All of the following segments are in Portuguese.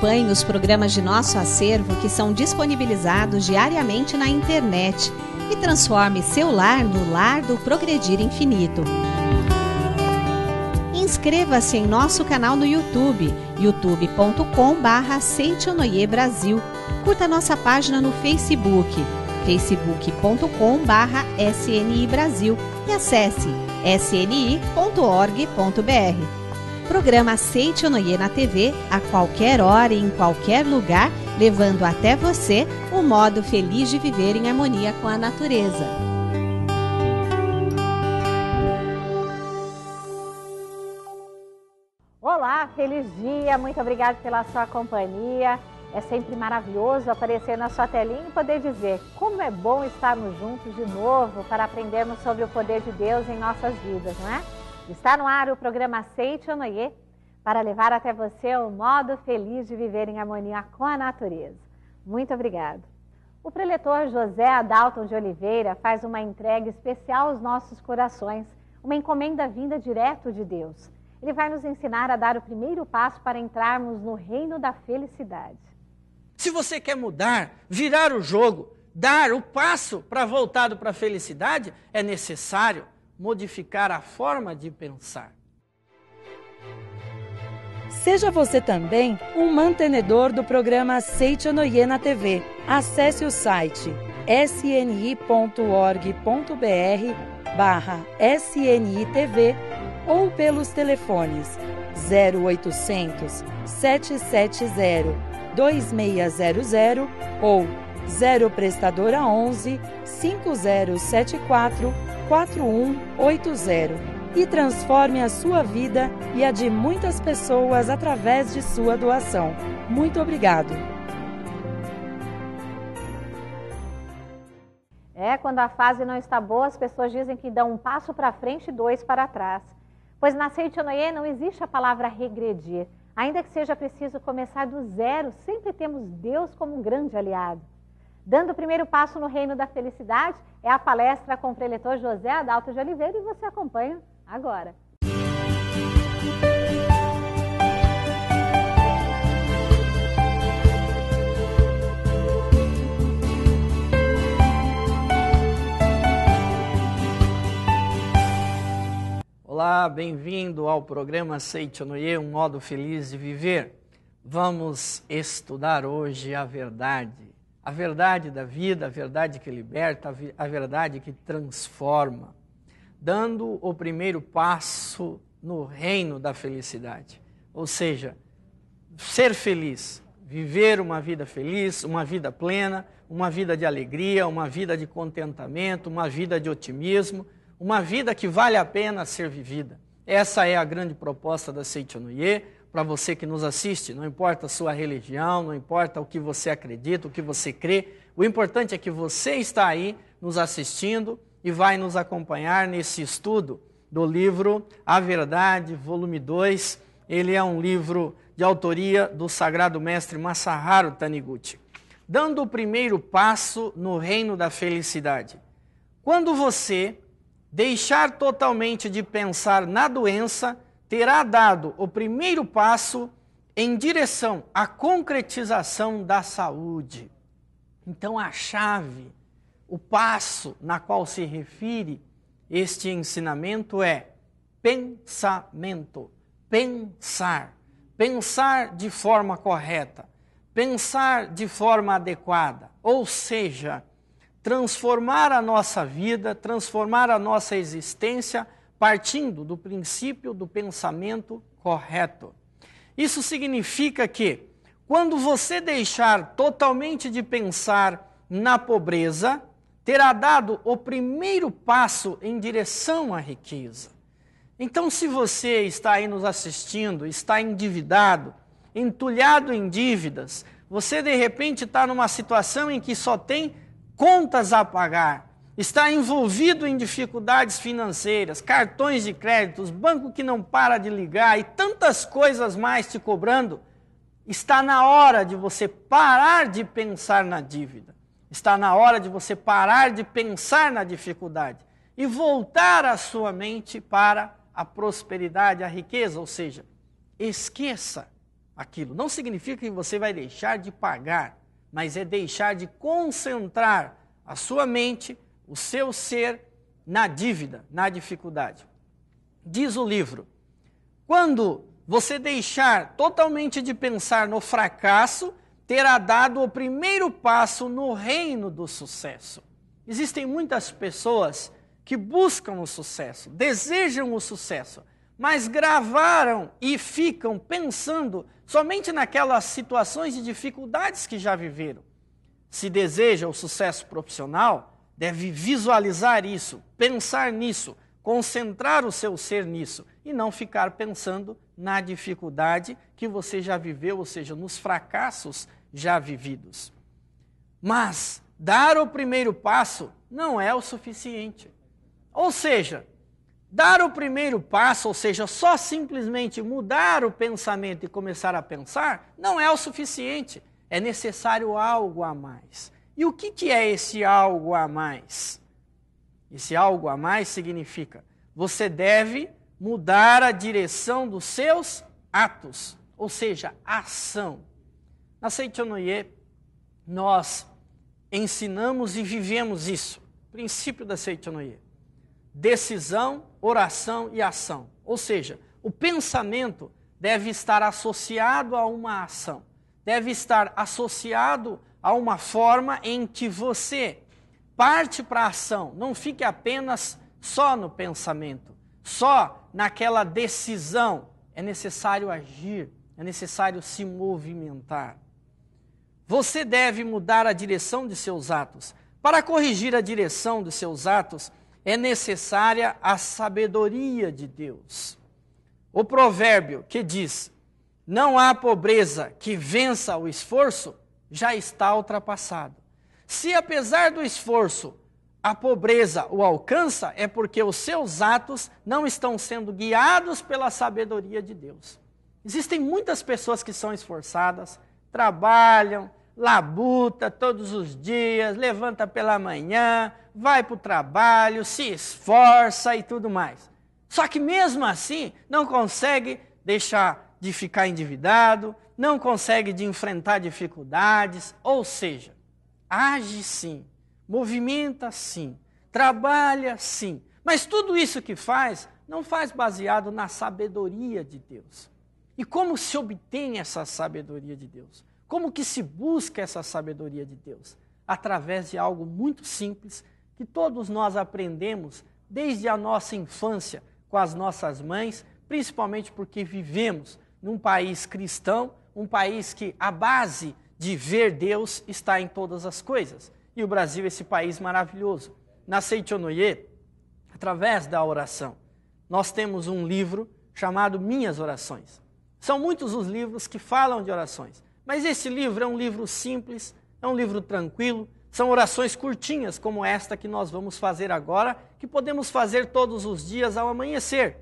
Acompanhe os programas de nosso acervo que são disponibilizados diariamente na internet e transforme seu lar no lar do Progredir Infinito. Inscreva-se em nosso canal no YouTube, youtube.com/Seitonoi Brasil. Curta nossa página no Facebook, facebook.com/SNI Brasil e acesse sni.org.br. Programa Seitonoi na TV a qualquer hora e em qualquer lugar, levando até você o modo feliz de viver em harmonia com a natureza. Olá, feliz dia, muito obrigada pela sua companhia. É sempre maravilhoso aparecer na sua telinha e poder dizer como é bom estarmos juntos de novo para aprendermos sobre o poder de Deus em nossas vidas, não é? Está no ar o programa Seitonoi para levar até você o modo feliz de viver em harmonia com a natureza. Muito obrigada. O preletor José Adalton de Oliveira faz uma entrega especial aos nossos corações, uma encomenda vinda direto de Deus. Ele vai nos ensinar a dar o primeiro passo para entrarmos no reino da felicidade. Se você quer mudar, virar o jogo, dar o passo para voltado para a felicidade, é necessário modificar a forma de pensar. Seja você também um mantenedor do programa Seitonoi na TV. Acesse o site sni.org.br/SNITV ou pelos telefones 0800 770 2600 ou 0 prestadora 11 5074 4180 e transforme a sua vida e a de muitas pessoas através de sua doação. Muito obrigado. Quando a fase não está boa, as pessoas dizem que dão um passo para frente e dois para trás. Pois na Seitonoi não existe a palavra regredir. Ainda que seja preciso começar do zero, sempre temos Deus como um grande aliado. Dando o primeiro passo no reino da felicidade é a palestra com o preletor José Adalton de Oliveira e você acompanha agora. Olá, bem-vindo ao programa Seitonoi, um modo feliz de viver. Vamos estudar hoje a verdade da vida, a verdade que liberta, a verdade que transforma, dando o primeiro passo no reino da felicidade. Ou seja, ser feliz, viver uma vida feliz, uma vida plena, uma vida de alegria, uma vida de contentamento, uma vida de otimismo, uma vida que vale a pena ser vivida. Essa é a grande proposta da Seitonoi para você que nos assiste. Não importa a sua religião, não importa o que você acredita, o que você crê. O importante é que você está aí nos assistindo e vai nos acompanhar nesse estudo do livro A Verdade, volume 2. Ele é um livro de autoria do Sagrado Mestre Masaharu Taniguchi. Dando o primeiro passo no reino da felicidade. Quando você deixar totalmente de pensar na doença, terá dado o primeiro passo em direção à concretização da saúde. Então, a chave, o passo na qual se refere este ensinamento é pensamento. Pensar. Pensar de forma correta. Pensar de forma adequada. Ou seja, transformar a nossa vida, transformar a nossa existência partindo do princípio do pensamento correto. Isso significa que, quando você deixar totalmente de pensar na pobreza, terá dado o primeiro passo em direção à riqueza. Então, se você está aí nos assistindo, está endividado, entulhado em dívidas, você de repente está numa situação em que só tem contas a pagar, está envolvido em dificuldades financeiras, cartões de créditos, banco que não para de ligar e tantas coisas mais te cobrando, está na hora de você parar de pensar na dívida. Está na hora de você parar de pensar na dificuldade e voltar a sua mente para a prosperidade, a riqueza, ou seja, esqueça aquilo. Não significa que você vai deixar de pagar, mas é deixar de concentrar a sua mente, o seu ser, na dívida, na dificuldade. Diz o livro, quando você deixar totalmente de pensar no fracasso, terá dado o primeiro passo no reino do sucesso. Existem muitas pessoas que buscam o sucesso, desejam o sucesso, mas gravaram e ficam pensando somente naquelas situações de dificuldades que já viveram. Se deseja o sucesso profissional, deve visualizar isso, pensar nisso, concentrar o seu ser nisso e não ficar pensando na dificuldade que você já viveu, ou seja, nos fracassos já vividos. Mas dar o primeiro passo não é o suficiente. Ou seja, dar o primeiro passo, ou seja, só simplesmente mudar o pensamento e começar a pensar, não é o suficiente. É necessário algo a mais. E o que é esse algo a mais? Esse algo a mais significa, você deve mudar a direção dos seus atos, ou seja, a ação. Na Seichonoye, nós ensinamos e vivemos isso. Princípio da Seichonoye. Decisão, oração e ação. Ou seja, o pensamento deve estar associado a uma ação. Deve estar associado a uma forma em que você parte para a ação. Não fique apenas só no pensamento, só naquela decisão. É necessário agir, é necessário se movimentar. Você deve mudar a direção de seus atos. Para corrigir a direção de seus atos, é necessária a sabedoria de Deus. O provérbio que diz, não há pobreza que vença o esforço, já está ultrapassado. Se apesar do esforço, a pobreza o alcança, é porque os seus atos não estão sendo guiados pela sabedoria de Deus. Existem muitas pessoas que são esforçadas, trabalham, labuta todos os dias, levanta pela manhã, vai para o trabalho, se esforça e tudo mais. Só que mesmo assim não consegue deixar de ficar endividado, não consegue de enfrentar dificuldades, ou seja, age sim, movimenta sim, trabalha sim, mas tudo isso que faz, não faz baseado na sabedoria de Deus. E como se obtém essa sabedoria de Deus? Como que se busca essa sabedoria de Deus? Através de algo muito simples que todos nós aprendemos desde a nossa infância com as nossas mães, principalmente porque vivemos num país cristão, um país que a base de ver Deus está em todas as coisas. E o Brasil é esse país maravilhoso. Na Seichonoye, através da oração, nós temos um livro chamado Minhas Orações. São muitos os livros que falam de orações. Mas esse livro é um livro simples, é um livro tranquilo, são orações curtinhas, como esta que nós vamos fazer agora, que podemos fazer todos os dias ao amanhecer.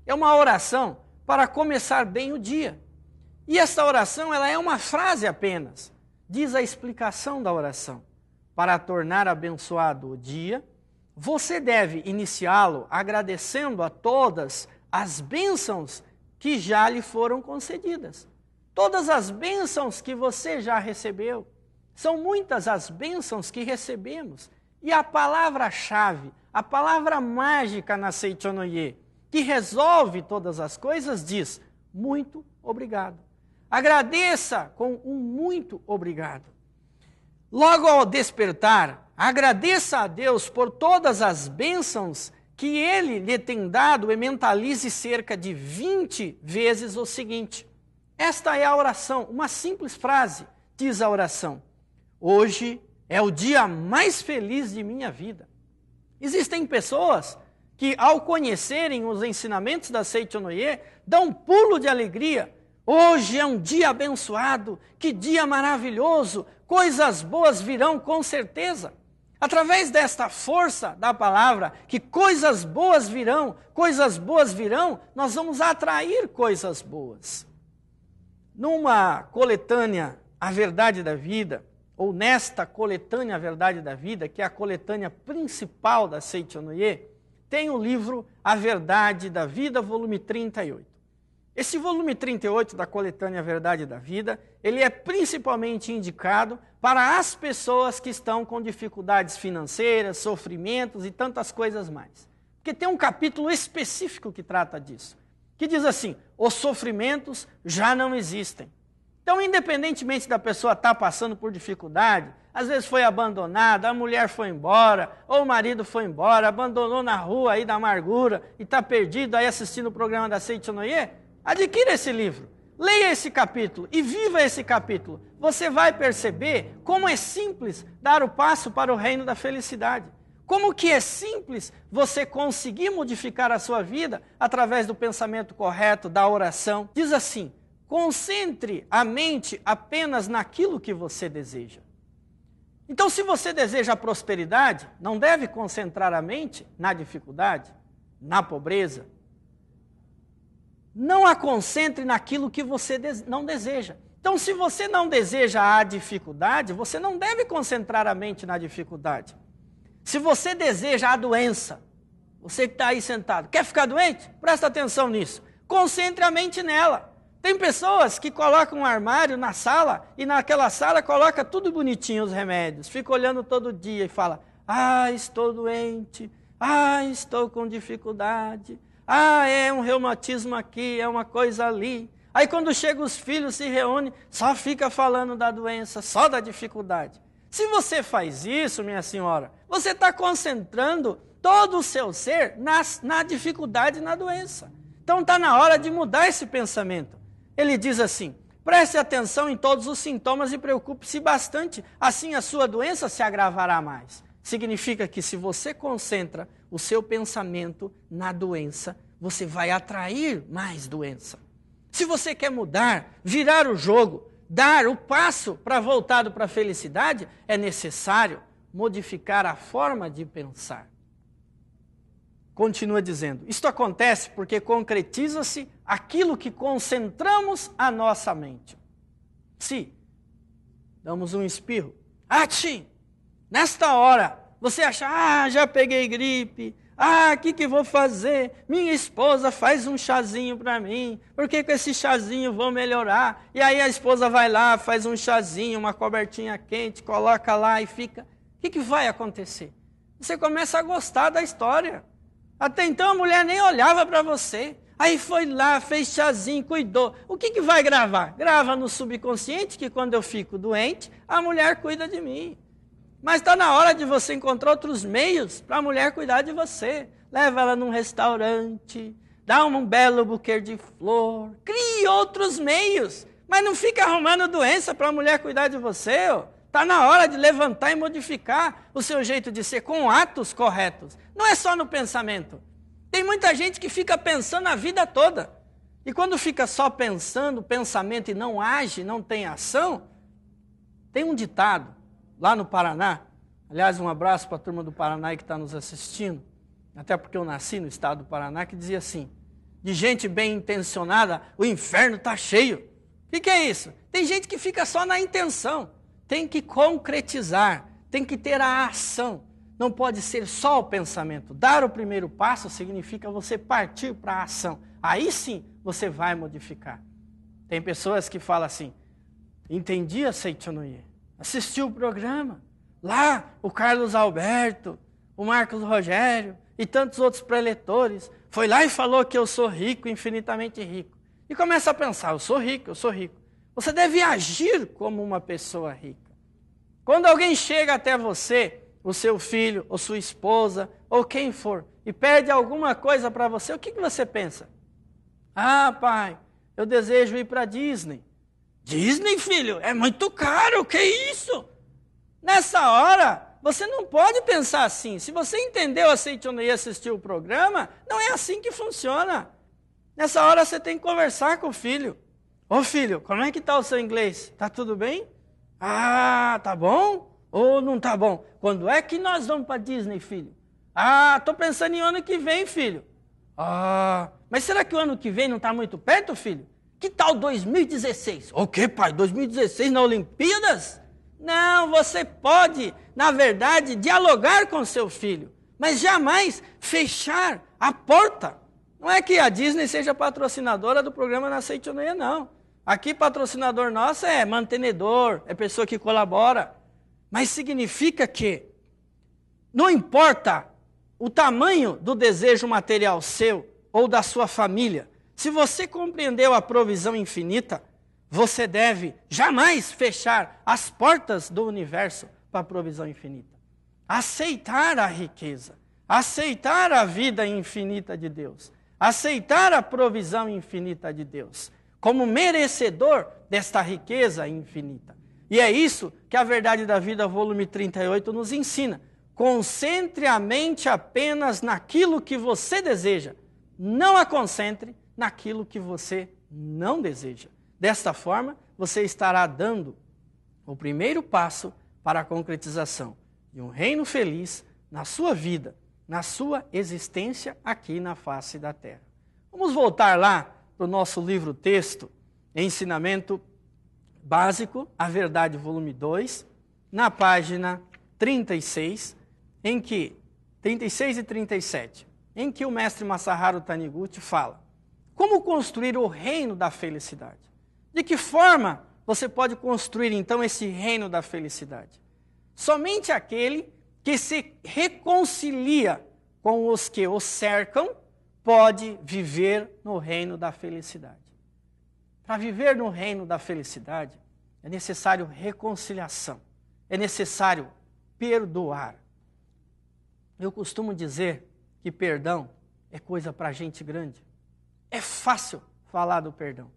É uma oração para começar bem o dia. E esta oração, ela é uma frase apenas. Diz a explicação da oração. Para tornar abençoado o dia, você deve iniciá-lo agradecendo a todas as bênçãos que já lhe foram concedidas. Todas as bênçãos que você já recebeu, são muitas as bênçãos que recebemos. E a palavra-chave, a palavra mágica na Seichonoye, que resolve todas as coisas, diz, muito obrigado. Agradeça com um muito obrigado. Logo ao despertar, agradeça a Deus por todas as bênçãos que Ele lhe tem dado e mentalize cerca de 20 vezes o seguinte. Esta é a oração, uma simples frase, diz a oração. Hoje é o dia mais feliz de minha vida. Existem pessoas que, ao conhecerem os ensinamentos da Seichonoye, dão um pulo de alegria. Hoje é um dia abençoado, que dia maravilhoso, coisas boas virão com certeza. Através desta força da palavra, que coisas boas virão, nós vamos atrair coisas boas. Numa coletânea A Verdade da Vida, ou nesta coletânea A Verdade da Vida, que é a coletânea principal da Seichonoye, tem o livro A Verdade da Vida, volume 38. Esse volume 38 da coletânea Verdade da Vida, ele é principalmente indicado para as pessoas que estão com dificuldades financeiras, sofrimentos e tantas coisas mais. Porque tem um capítulo específico que trata disso, que diz assim, os sofrimentos já não existem. Então, independentemente da pessoa estar passando por dificuldade, às vezes foi abandonada, a mulher foi embora, ou o marido foi embora, abandonou na rua aí da amargura e está perdido aí assistindo o programa da Seitonoye, adquira esse livro, leia esse capítulo e viva esse capítulo. Você vai perceber como é simples dar o passo para o reino da felicidade. Como que é simples você conseguir modificar a sua vida através do pensamento correto, da oração. Diz assim, concentre a mente apenas naquilo que você deseja. Então, se você deseja a prosperidade, não deve concentrar a mente na dificuldade, na pobreza. Não a concentre naquilo que você não deseja. Então, se você não deseja a dificuldade, você não deve concentrar a mente na dificuldade. Se você deseja a doença, você que está aí sentado, quer ficar doente? Presta atenção nisso. Concentre a mente nela. Tem pessoas que colocam um armário na sala e naquela sala coloca tudo bonitinho os remédios. Fica olhando todo dia e fala, estou doente, estou com dificuldade, é um reumatismo aqui, é uma coisa ali. Aí quando chegam os filhos, se reúnem, só fica falando da doença, só da dificuldade. Se você faz isso, minha senhora, você está concentrando todo o seu ser na dificuldade e na doença. Então está na hora de mudar esse pensamento. Ele diz assim, preste atenção em todos os sintomas e preocupe-se bastante, assim a sua doença se agravará mais. Significa que se você concentra o seu pensamento na doença, você vai atrair mais doença. Se você quer mudar, virar o jogo, dar o passo para voltado para a felicidade, é necessário modificar a forma de pensar. Continua dizendo, isto acontece porque concretiza-se aquilo que concentramos a nossa mente. Se damos um espirro, atchim, nesta hora, você acha, já peguei gripe, o que vou fazer? Minha esposa faz um chazinho para mim, porque com esse chazinho vou melhorar. E aí a esposa vai lá, faz um chazinho, uma cobertinha quente, coloca lá e fica. O que vai acontecer? Você começa a gostar da história. Até então a mulher nem olhava para você. Aí foi lá, fez chazinho, cuidou. O que vai gravar? Grava no subconsciente que quando eu fico doente, a mulher cuida de mim. Mas está na hora de você encontrar outros meios para a mulher cuidar de você. Leva ela num restaurante, dá um belo buquê de flor, crie outros meios. Mas não fica arrumando doença para a mulher cuidar de você. Está na hora de levantar e modificar o seu jeito de ser com atos corretos. Não é só no pensamento. Tem muita gente que fica pensando a vida toda. E quando fica só pensando, pensamento e não age, não tem ação, tem um ditado. Lá no Paraná, aliás, um abraço para a turma do Paraná que está nos assistindo, até porque eu nasci no estado do Paraná, que dizia assim, de gente bem intencionada, o inferno está cheio. O que é isso? Tem gente que fica só na intenção, tem que concretizar, tem que ter a ação, não pode ser só o pensamento. Dar o primeiro passo significa você partir para a ação, aí sim você vai modificar. Tem pessoas que falam assim, entendi a Seitonoye, assistiu o programa, lá o Carlos Alberto, o Marcos Rogério e tantos outros preletores, foi lá e falou que eu sou rico, infinitamente rico. E começa a pensar, eu sou rico, eu sou rico. Você deve agir como uma pessoa rica. Quando alguém chega até você, o seu filho, ou sua esposa, ou quem for, e pede alguma coisa para você, o que você pensa? Pai, eu desejo ir para Disney. Disney, filho, é muito caro, que isso? Nessa hora, você não pode pensar assim. Se você entendeu a Seitonoye e assistiu o programa, não é assim que funciona. Nessa hora você tem que conversar com o filho. Ô filho, como é que está o seu inglês? Tá tudo bem? Tá bom? Ou não tá bom? Quando é que nós vamos para Disney, filho? Tô pensando em ano que vem, filho. Mas será que o ano que vem não está muito perto, filho? Que tal 2016? O quê, pai? 2016 na Olimpíadas? Não, você pode, na verdade, dialogar com seu filho, mas jamais fechar a porta. Não é que a Disney seja patrocinadora do programa Na Seite ou Noia, não. Aqui patrocinador nosso é mantenedor, é pessoa que colabora. Mas significa que não importa o tamanho do desejo material seu ou da sua família, se você compreendeu a provisão infinita, você deve jamais fechar as portas do universo para a provisão infinita. Aceitar a riqueza, aceitar a vida infinita de Deus, aceitar a provisão infinita de Deus, como merecedor desta riqueza infinita. E é isso que a Verdade da Vida, volume 38, nos ensina. Concentre a mente apenas naquilo que você deseja. Não a concentre naquilo que você não deseja. Desta forma, você estará dando o primeiro passo para a concretização de um reino feliz na sua vida, na sua existência aqui na face da terra. Vamos voltar lá para o nosso livro-texto, Ensinamento Básico, a Verdade, volume 2, na página 36, 36 e 37, em que o mestre Masaharu Taniguchi fala como construir o reino da felicidade. De que forma você pode construir, então, esse reino da felicidade? Somente aquele que se reconcilia com os que o cercam pode viver no reino da felicidade. Para viver no reino da felicidade, é necessário reconciliação, é necessário perdoar. Eu costumo dizer que perdão é coisa para gente grande. É fácil falar do perdão.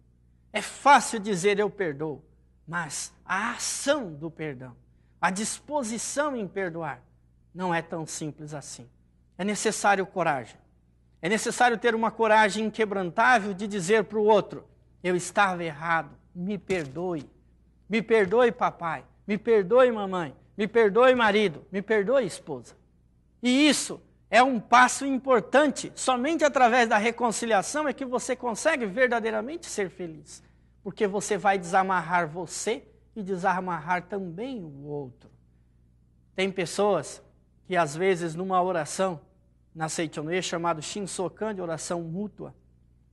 É fácil dizer eu perdoo, mas a ação do perdão, a disposição em perdoar, não é tão simples assim. É necessário coragem. É necessário ter uma coragem inquebrantável de dizer para o outro, eu estava errado, me perdoe. Me perdoe, papai. Me perdoe, mamãe. Me perdoe, marido. Me perdoe, esposa. E isso é um passo importante. Somente através da reconciliação é que você consegue verdadeiramente ser feliz. Porque você vai desamarrar você e desamarrar também o outro. Tem pessoas que às vezes numa oração, na Seichonoye, chamado Shinsokan, de oração mútua,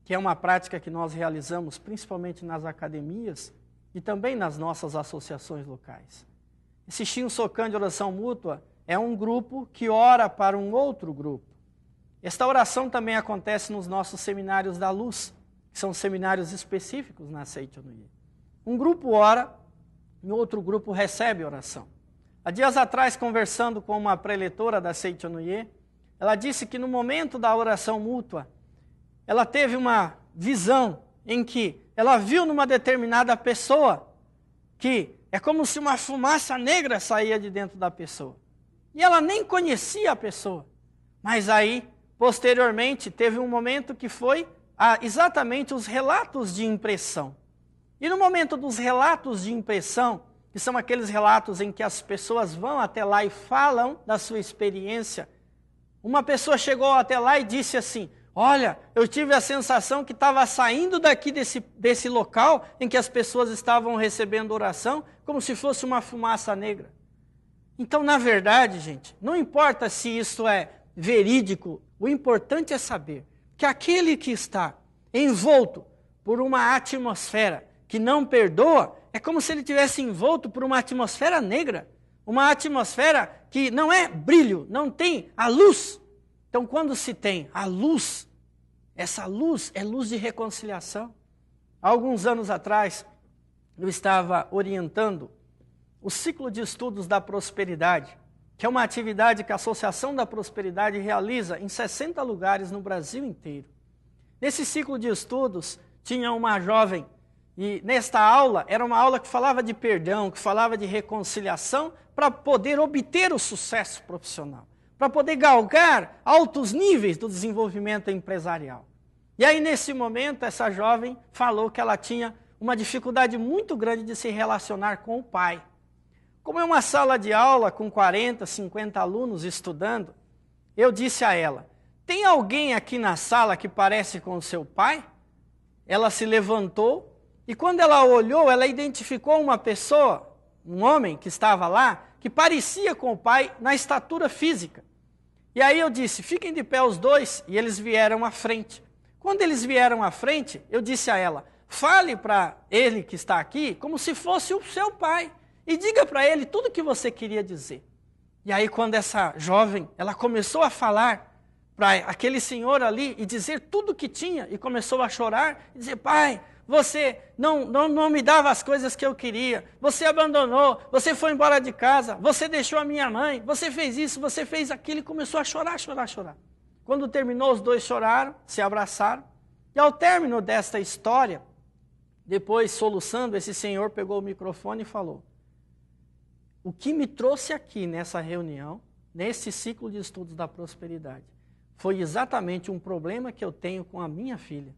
que é uma prática que nós realizamos principalmente nas academias e também nas nossas associações locais. Esse Shinsokan de oração mútua é um grupo que ora para um outro grupo. Esta oração também acontece nos nossos seminários da luz, que são seminários específicos na Seichonoye. Um grupo ora e outro grupo recebe oração. Há dias atrás, conversando com uma preletora da Seichonoye, ela disse que no momento da oração mútua, ela teve uma visão em que ela viu numa determinada pessoa que é como se uma fumaça negra saía de dentro da pessoa. E ela nem conhecia a pessoa. Mas aí, posteriormente, teve um momento que foi exatamente os relatos de impressão. E no momento dos relatos de impressão, que são aqueles relatos em que as pessoas vão até lá e falam da sua experiência, uma pessoa chegou até lá e disse assim, olha, eu tive a sensação que estava saindo daqui desse local em que as pessoas estavam recebendo oração, como se fosse uma fumaça negra. Então, na verdade, gente, não importa se isso é verídico, o importante é saber que aquele que está envolto por uma atmosfera que não perdoa, é como se ele estivesse envolto por uma atmosfera negra, uma atmosfera que não é brilho, não tem a luz. Então, quando se tem a luz, essa luz é luz de reconciliação. Há alguns anos atrás, eu estava orientando o ciclo de estudos da prosperidade, que é uma atividade que a Associação da Prosperidade realiza em 60 lugares no Brasil inteiro. Nesse ciclo de estudos, tinha uma jovem, e nesta aula, era uma aula que falava de perdão, que falava de reconciliação, para poder obter o sucesso profissional, para poder galgar altos níveis do desenvolvimento empresarial. E aí, nesse momento, essa jovem falou que ela tinha uma dificuldade muito grande de se relacionar com o pai. Como é uma sala de aula com 40, 50 alunos estudando, eu disse a ela, tem alguém aqui na sala que parece com o seu pai? Ela se levantou e quando ela olhou, ela identificou uma pessoa, um homem que estava lá, que parecia com o pai na estatura física. E aí eu disse, fiquem de pé os dois, e eles vieram à frente. Quando eles vieram à frente, eu disse a ela, fale para ele que está aqui como se fosse o seu pai e diga para ele tudo o que você queria dizer. E aí quando essa jovem, ela começou a falar para aquele senhor ali e dizer tudo o que tinha e começou a chorar e dizer, pai, você não me dava as coisas que eu queria, você abandonou, você foi embora de casa, você deixou a minha mãe, você fez isso, você fez aquilo e começou a chorar. Quando terminou, os dois choraram, se abraçaram e ao término desta história, depois soluçando, esse senhor pegou o microfone e falou, o que me trouxe aqui nessa reunião, nesse ciclo de estudos da prosperidade, foi exatamente um problema que eu tenho com a minha filha.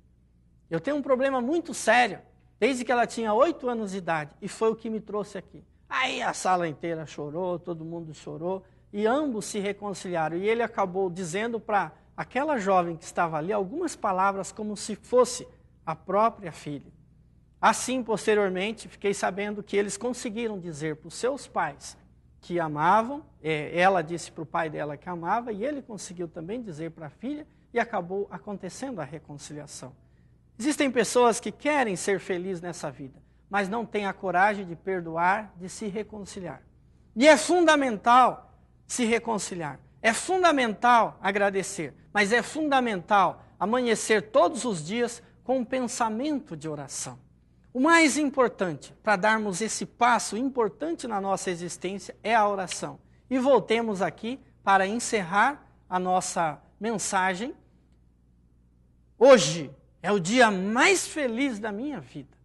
Eu tenho um problema muito sério, desde que ela tinha 8 anos de idade, e foi o que me trouxe aqui. Aí a sala inteira chorou, todo mundo chorou, e ambos se reconciliaram. E ele acabou dizendo para aquela jovem que estava ali algumas palavras como se fosse a própria filha. Assim, posteriormente, fiquei sabendo que eles conseguiram dizer para os seus pais que amavam, ela disse para o pai dela que amava, e ele conseguiu também dizer para a filha, e acabou acontecendo a reconciliação. Existem pessoas que querem ser felizes nessa vida, mas não têm a coragem de perdoar, de se reconciliar. E é fundamental se reconciliar, é fundamental agradecer, mas é fundamental amanhecer todos os dias com um pensamento de oração. O mais importante para darmos esse passo importante na nossa existência é a oração. E voltemos aqui para encerrar a nossa mensagem. Hoje é o dia mais feliz da minha vida.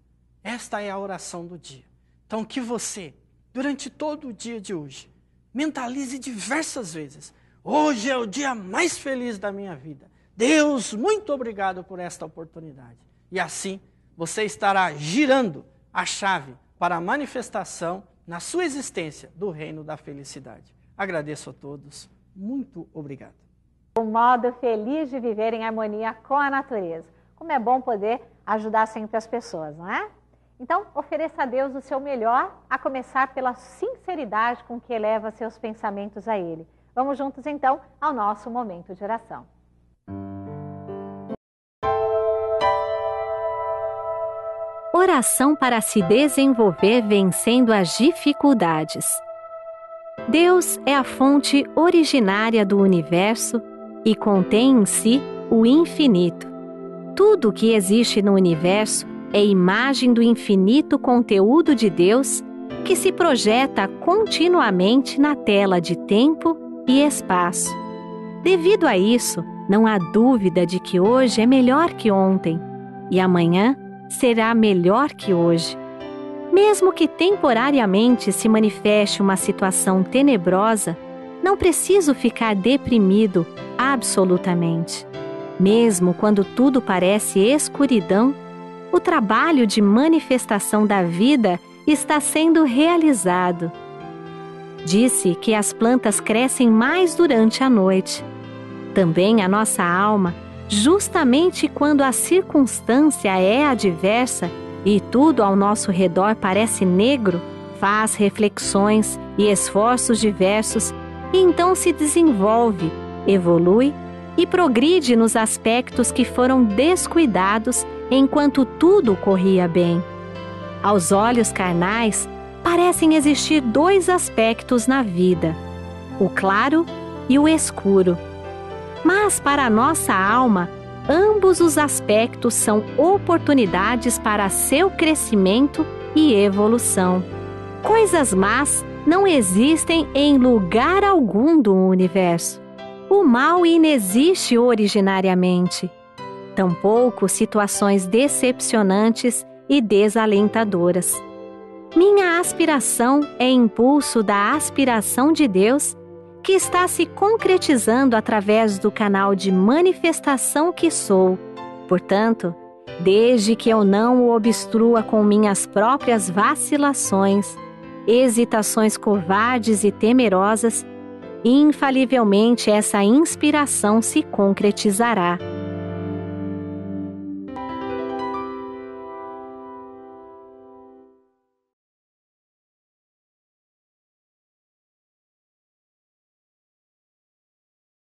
Esta é a oração do dia. Então que você, durante todo o dia de hoje, mentalize diversas vezes. Hoje é o dia mais feliz da minha vida. Deus, muito obrigado por esta oportunidade. E assim, você estará girando a chave para a manifestação na sua existência do reino da felicidade. Agradeço a todos. Muito obrigado. Um modo feliz de viver em harmonia com a natureza. Como é bom poder ajudar sempre as pessoas, não é? Então, ofereça a Deus o seu melhor, a começar pela sinceridade com que eleva seus pensamentos a Ele. Vamos juntos, então, ao nosso momento de oração. Oração para se desenvolver vencendo as dificuldades. Deus é a fonte originária do universo e contém em si o infinito. Tudo o que existe no universo é imagem do infinito conteúdo de Deus que se projeta continuamente na tela de tempo e espaço. Devido a isso, não há dúvida de que hoje é melhor que ontem e amanhã será melhor que hoje. Mesmo que temporariamente se manifeste uma situação tenebrosa, não preciso ficar deprimido absolutamente. Mesmo quando tudo parece escuridão, o trabalho de manifestação da vida está sendo realizado. Disse que as plantas crescem mais durante a noite. Também a nossa alma, justamente quando a circunstância é adversa e tudo ao nosso redor parece negro, faz reflexões e esforços diversos e então se desenvolve, evolui e progride nos aspectos que foram descuidados enquanto tudo corria bem. Aos olhos carnais, parecem existir 2 aspectos na vida, o claro e o escuro. Mas para a nossa alma, ambos os aspectos são oportunidades para seu crescimento e evolução. Coisas más não existem em lugar algum do universo. O mal inexiste originariamente. Tampouco situações decepcionantes e desalentadoras. Minha aspiração é impulso da aspiração de Deus, que está se concretizando através do canal de manifestação que sou. Portanto, desde que eu não o obstrua com minhas próprias vacilações, hesitações covardes e temerosas, infalivelmente essa inspiração se concretizará.